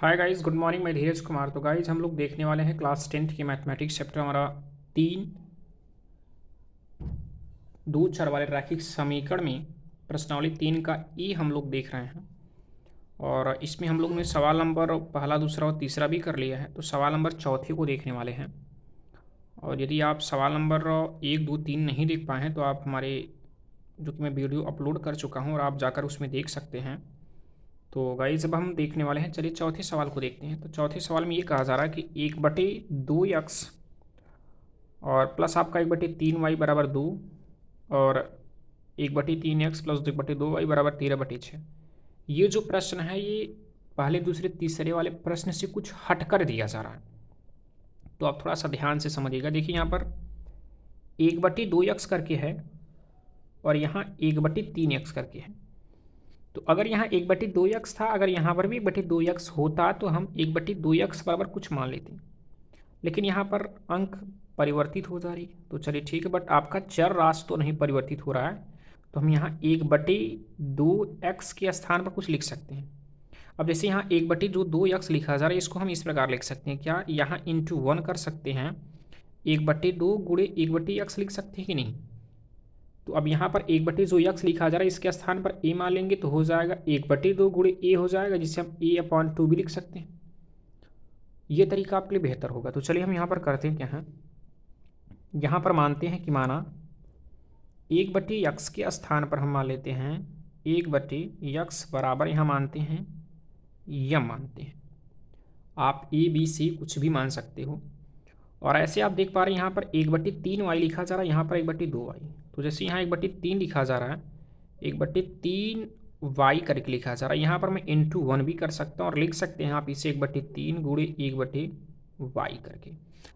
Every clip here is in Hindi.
Hi guys, good morning. मैं धीरज कुमार। तो गाइस हम लोग देखने वाले हैं क्लास 10th की मैथमेटिक्स चैप्टर हमारा 3 दो चर वाले रैखिक समीकरण में प्रश्नावली 3 का ई हम लोग देख रहे हैं। और इसमें हम लोग ने सवाल नंबर पहला, दूसरा और तीसरा भी कर लिया है। तो सवाल नंबर चौथे को देखने वाले हैं। और यदि आप सवाल नंबर 1, 2, 3 नहीं देख पाए हैं तो आप हमारे जो कि मैं वीडियो अपलोड कर चुका हूँ और आप जाकर उसमें देख सकते हैं। तो गाइस अब हम देखने वाले हैं। चलिए चौथे सवाल को देखते हैं। तो चौथे सवाल में ये कहा जा रहा है कि 1/2x और प्लस आपका 1/3y बराबर 2 और 1/3x प्लस 1/2y बराबर 13/6। ये जो प्रश्न है ये पहले, दूसरे, तीसरे वाले प्रश्न से कुछ हटकर दिया जा रहा है। तो आप थोड़ा सा ध्यान से समझिएगा। देखिए यहाँ पर 1/2x करके है और यहाँ 1/3x करके है। तो अगर यहाँ 1/2x था, अगर यहाँ पर भी 1/2x होता तो हम 1/2x बराबर कुछ मान लेते, लेकिन यहाँ पर अंक परिवर्तित हो जा रही है। तो चलिए ठीक है, बट आपका चर राशि तो नहीं परिवर्तित हो रहा है। तो हम यहाँ 1/2x के स्थान पर कुछ लिख सकते हैं। अब जैसे यहाँ 1/2x लिखा जा रहा है, इसको हम इस प्रकार लिख सकते हैं। क्या यहाँ इंटू 1 कर सकते हैं, 1/2 गुणे 1/x लिख सकते हैं कि नहीं। तो अब यहाँ पर 1/2x लिखा जा रहा है, इसके स्थान पर a मान लेंगे तो हो जाएगा 1/2 गुणे a हो जाएगा, जिसे हम a/2 भी लिख सकते हैं। ये तरीका आपके लिए बेहतर होगा। तो चलिए हम यहाँ पर करते हैं क्या है, यहाँ पर मानते हैं कि माना 1/x के स्थान पर हम मान लेते हैं 1/x बराबर, यहाँ मानते हैं यम मानते हैं। आप a b c कुछ भी मान सकते हो। और ऐसे आप देख पा रहे हैं यहाँ पर 1/3y लिखा जा रहा है, यहाँ पर 1/2y। तो जैसे यहाँ 1/3 लिखा जा रहा है, 1/3y करके लिखा जा रहा है, यहाँ पर मैं इंटू 1 भी कर सकता हूँ और लिख सकते हैं आप इसे 1/3 गुणे 1/y करके।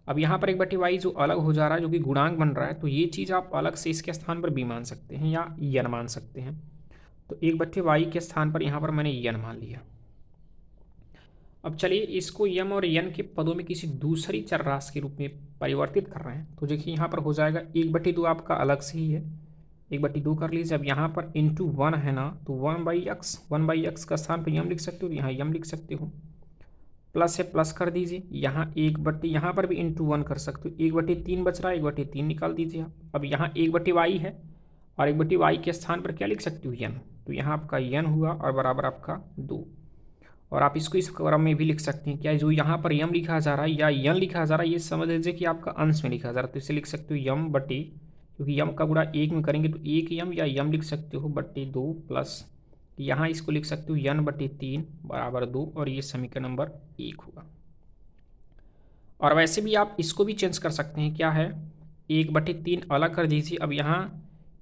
अब यहाँ पर 1/y जो अलग हो जा रहा है, जो कि गुणांक बन रहा है, तो ये चीज़ आप अलग से इसके स्थान पर b मान सकते हैं या यन मान सकते हैं। तो 1/y के स्थान पर यहाँ पर मैंने यन मान लिया। अब चलिए इसको यम और यन के पदों में किसी दूसरी चर राशि के रूप में परिवर्तित कर रहे हैं। तो देखिए यहाँ पर हो जाएगा 1/2 आपका अलग से ही है, 1/2 कर लीजिए। अब यहाँ पर इंटू 1 है ना, तो 1/x का स्थान पर यम लिख सकते हो, यहाँ यम लिख सकते हो। प्लस है, प्लस कर दीजिए। यहाँ यहाँ पर भी इंटू 1 कर सकते हो, 1/3 बच रहा है, 1/3 निकाल दीजिए आप। अब यहाँ 1/y है और 1/y के स्थान पर क्या लिख सकते हो, यन। तो यहाँ आपका यन हुआ और बराबर आपका 2। और आप इसको इस क्रम में भी लिख सकते हैं। क्या जो यहाँ पर यम लिखा जा रहा है या यन लिखा जा रहा है, ये समझ लीजिए कि आपका अंश में लिखा जा रहा है। तो इसे लिख सकते हो यम बटे, क्योंकि यम का गुणा 1 में करेंगे तो 1 यम, या यम लिख सकते हो बटे 2 प्लस यहाँ इसको लिख सकते हो यन/3 बराबर 2, और ये समीकरण नंबर 1 होगा। और वैसे भी आप इसको भी चेंज कर सकते हैं। क्या है, 1/3 अलग कर दीजिए। अब यहाँ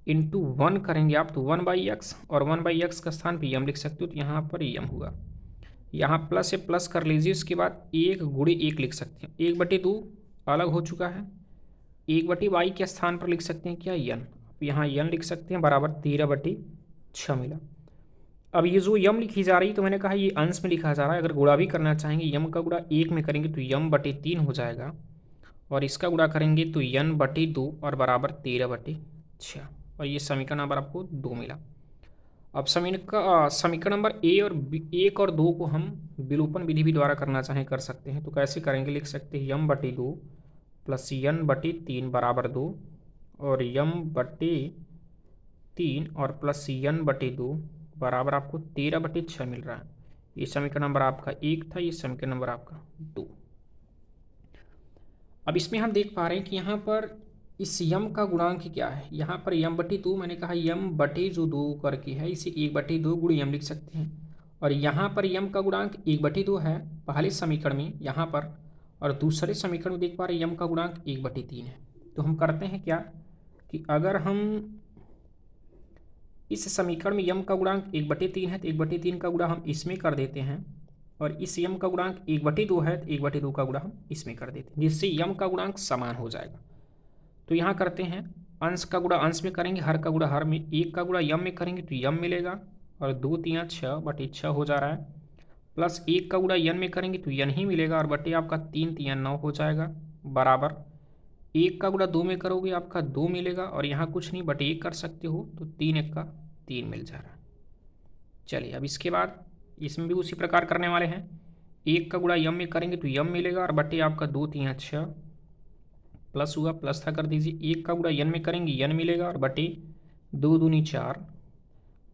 इंटू 1 करेंगे आप तो 1/x, और 1/x का स्थान पर यम लिख सकते हो, तो यहाँ पर यम हुआ। यहाँ प्लस से प्लस कर लीजिए, उसके बाद 1 गुणे 1 लिख सकते हैं। 1/2 अलग हो चुका है, 1/y के स्थान पर लिख सकते हैं क्या, यन। यहाँ यन लिख सकते हैं बराबर 13/6 मिला। अब ये जो यम लिखी जा रही, तो मैंने कहा ये अंश में लिखा जा रहा है। अगर गुणा भी करना चाहेंगे, यम का गुणा 1 में करेंगे तो यम/3 हो जाएगा, और इसका गुणा करेंगे तो यन/2 और बराबर 13/6, और ये समीकरण नंबर आपको 2 मिला। अब समीकरण नंबर 1 और 2 को हम विलोपन विधि भी द्वारा करना चाहें कर सकते हैं। तो कैसे करेंगे, लिख सकते हैं यम/2 प्लस यन/3 बराबर 2, और यम/3 और प्लस यन/2 बराबर आपको 13/6 मिल रहा है। ये समीकरण नंबर आपका 1 था, ये समीकरण नंबर आपका 2। अब इसमें हम देख पा रहे हैं कि यहाँ पर इस यम का गुणांक क्या है। यहाँ पर यम/2, मैंने कहा यम/2 करके है, इसे 1/2 गुणे यम लिख सकते हैं। और यहाँ पर यम का गुणांक 1/2 है पहले समीकरण में यहाँ पर, और दूसरे समीकरण में देख पा रहे हैं यम का गुणांक 1/3 है। तो हम करते हैं क्या कि अगर हम इस समीकरण में यम का गुणांक 1/3 है तो 1/3 का गुणा हम इसमें कर देते हैं, और इस यम का गुणांक 1/2 है तो 1/2 का गुणा हम इसमें कर देते हैं, जिससे यम का गुणांक समान हो जाएगा। तो यहाँ करते हैं, अंश का गुणा अंश में करेंगे, हर का गुणा हर में, 1 का गुणा यम में करेंगे तो यम मिलेगा, और 2 3 6/6 हो जा रहा है, प्लस 1 का गुणा यन में करेंगे तो यन ही मिलेगा, और बटे आपका 3 3 9 हो जाएगा, बराबर 1 का गुणा 2 में करोगे आपका 2 मिलेगा, और यहाँ कुछ नहीं बटे 1 कर सकते हो, तो 3 1 का 3 मिल जा रहा है। चलिए अब इसके बाद इसमें भी उसी प्रकार करने वाले हैं। 1 का गुणा यम में करेंगे तो यम मिलेगा और बटे आपका 2 3 6 प्लस हुआ, प्लस था कर दीजिए। 1 का गुणा यन में करेंगे यन मिलेगा और बटे 2 दूनी 4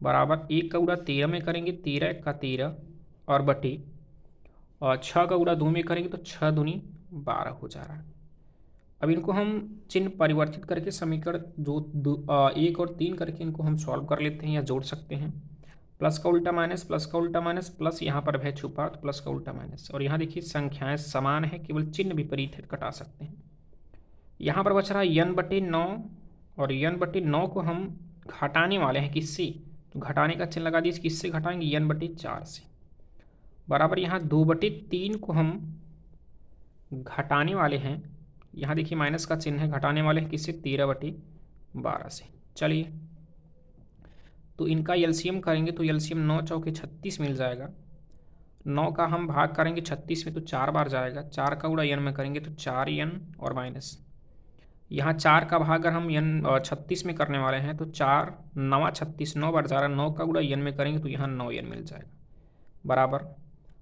बराबर 1 का गुणा 13 में करेंगे 13 का 13 और बटे और 6 का गुणा 2 में करेंगे तो 6 दूनी 12 हो जा रहा है। अब इनको हम चिन्ह परिवर्तित करके समीकरण जो 1 और 3 करके इनको हम सॉल्व कर लेते हैं या जोड़ सकते हैं। प्लस का उल्टा माइनस, प्लस का उल्टा माइनस, प्लस यहाँ पर है छुपा तो प्लस का उल्टा माइनस। और यहाँ देखिए संख्याएं समान है, केवल चिन्ह विपरीत है, कटा सकते हैं। यहाँ पर बच रहा है यन बटे 9 और यन बटे 9 को हम घटाने वाले हैं किससे, तो घटाने का चिन्ह लगा दीजिए। किससे घटाएंगे, यन बटे 4 से। बराबर यहाँ 2 बटे 3 को हम घटाने वाले हैं, यहाँ देखिए माइनस का चिन्ह है, घटाने वाले हैं किससे, 13 बटे 12 से। चलिए तो इनका एलसीएम करेंगे तो एलसीएम 9 चौके 36 मिल जाएगा। 9 का हम भाग करेंगे 36 में तो 4 बार जाएगा। 4 का गुणा यन में करेंगे तो 4 यन और माइनस, यहाँ 4 का भाग अगर हम यन 36 में करने वाले हैं तो 4 9 36 9 बार जा रहा है। 9 का गुणा यन में करेंगे तो यहाँ 9 यन मिल जाएगा बराबर।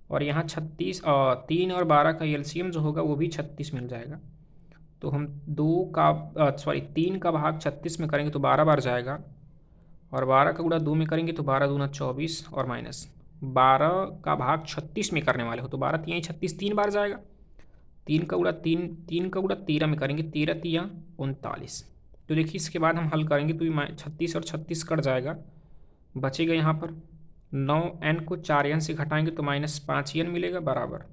और यहाँ 36 3 और 12 का एलसीएम जो होगा वो भी 36 मिल जाएगा। तो हम 3 का भाग 36 में करेंगे तो 12 बार जाएगा और 12 का गुणा 2 में करेंगे तो 12 दूना 24 और माइनस 12 का भाग 36 में करने वाले हो तो 12 तिया 36 3 बार जाएगा। 3 का गुणा 13 में करेंगे 13 तिया 39। तो देखिए इसके बाद हम हल करेंगे तो 36 और 36 कट जाएगा, बचेगा यहाँ पर 9n को 4n से घटाएंगे तो -5n मिलेगा बराबर।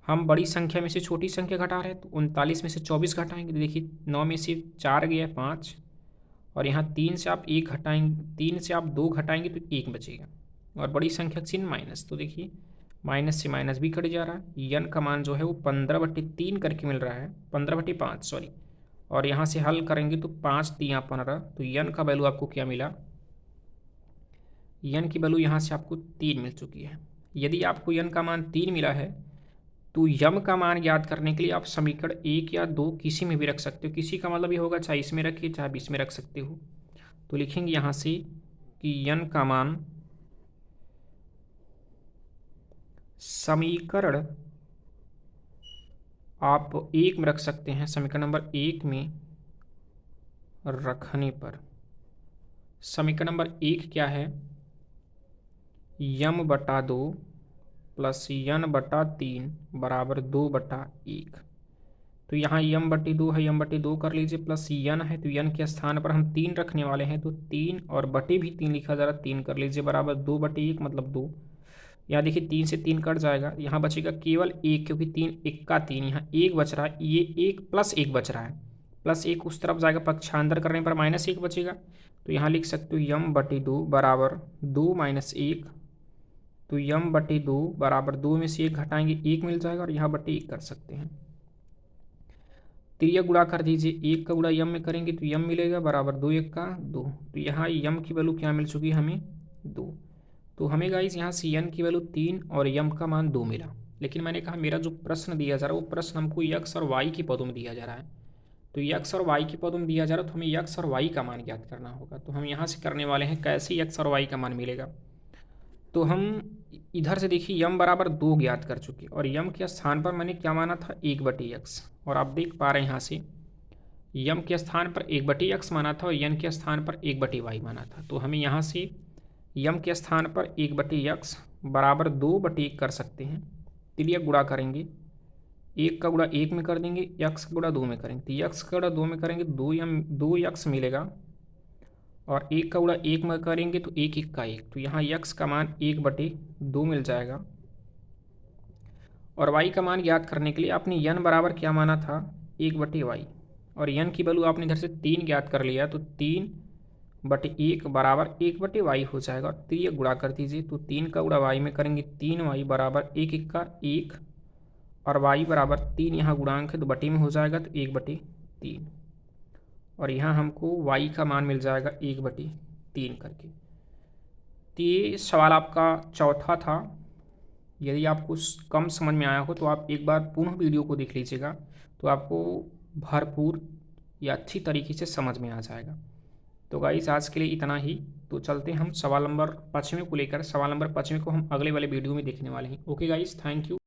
हम बड़ी संख्या में से छोटी संख्या घटा रहे हैं तो 39 में से 24 घटाएंगे तो देखिए 9 में से 4 गया 5 और यहाँ 3 से आप 1 घटाएंगे, 3 से आप 2 घटाएंगे तो 1 बचेगा और बड़ी संख्या चिन्ह माइनस। तो देखिए माइनस से माइनस भी कट जा रहा है। यन का मान जो है वो 15/3 करके मिल रहा है, 15/5 सॉरी। और यहाँ से हल करेंगे तो 5 तिया 15 तो यन का वैल्यू आपको क्या मिला, यन की वैल्यू यहाँ से आपको 3 मिल चुकी है। यदि आपको यन का मान 3 मिला है तो यम का मान ज्ञात करने के लिए आप समीकरण 1 या 2 किसी में भी रख सकते हो। किसी का मतलब ये होगा चाहे इसमें रखिए चाहे इसमें रख सकते हो। तो लिखेंगे यहाँ से कि यन का मान समीकरण आप 1 में रख सकते हैं, समीकरण नंबर 1 में रखने पर समीकरण नंबर 1 क्या है, यम बटा 2 प्लस यन बटा 3 बराबर 2/1। तो यहाँ यम बटे 2 है, यम बटे 2 कर लीजिए, प्लस यन है तो यन के स्थान पर हम 3 रखने वाले हैं तो 3 और बटे भी 3 लिखा जा रहा है, 3 कर लीजिए बराबर 2/1 मतलब 2। यहाँ देखिए 3 से 3 कट जाएगा, यहाँ बचेगा केवल 1 क्योंकि 3 1 का 3, यहाँ 1 बच रहा है, ये 1 प्लस 1 बच रहा है, प्लस 1 उस तरफ जाएगा, पक्षांतर करने पर -1 बचेगा। तो यहाँ लिख सकते हो यम बटे 2 बराबर 2 - 1। तो यम बटे 2 बराबर 2 में से 1 घटाएंगे 1 मिल जाएगा और यहाँ बटे 1 कर सकते हैं। त्रिया गुणा कर दीजिए, 1 का गुणा यम में करेंगे तो यम मिलेगा बराबर 2 1 का 2। तो यहाँ यम की वैल्यू क्या मिल चुकी है हमें, 2। तो हमें गाइस यहाँ से यन की वैल्यू 3 और यम का मान 2 मिला। लेकिन मैंने कहा मेरा जो प्रश्न दिया जा रहा है वो प्रश्न हमको यक्स और वाई की पदों में दिया जा रहा है। तो यक्स और वाई की पदों में दिया जा रहा है तो हमें यक्स और वाई का मान ज्ञात करना होगा। तो हम यहाँ से करने वाले हैं कैसे यक्स और वाई का मान मिलेगा। तो हम इधर से देखिए यम बराबर 2 ज्ञात कर चुके और यम के स्थान पर मैंने क्या माना था, 1/x। और आप देख पा रहे हैं यहाँ से यम के स्थान पर 1/x माना था और यन के स्थान पर 1/y माना था। तो हमें यहाँ से यम के स्थान पर 1/x बराबर 2/1 कर सकते हैं। त्रिया गुणा करेंगे, 1 का गुणा 1 में कर देंगे, x का गुणा 2 में करेंगे तो x का गुणा 2 में करेंगे 2x मिलेगा और 1 का गुणा 1 में करेंगे तो 1 1 का 1। तो यहाँ x का मान 1/2 मिल जाएगा। और y का मान ज्ञात करने के लिए आपने n बराबर क्या माना था, 1/y और n की वैल्यू आपने इधर से 3 ज्ञात कर लिया तो 3/1 बराबर 1/y हो जाएगा। और 3 गुणा कर दीजिए तो 3 का गुणा y में करेंगे 3y बराबर 1 1 का 1 और y बराबर 3 यहाँ गुणांक है तो बटे में हो जाएगा तो 1/3 और यहाँ हमको y का मान मिल जाएगा 1/3 करके। तो ये सवाल आपका चौथा था। यदि आपको कम समझ में आया हो तो आप एक बार पुनः वीडियो को देख लीजिएगा तो आपको भरपूर या अच्छी तरीके से समझ में आ जाएगा। तो गाइस आज के लिए इतना ही। तो चलते हैं हम सवाल नंबर 5वें को लेकर। सवाल नंबर 5वें को हम अगले वाले वीडियो में देखने वाले हैं। Okay guys, thank you.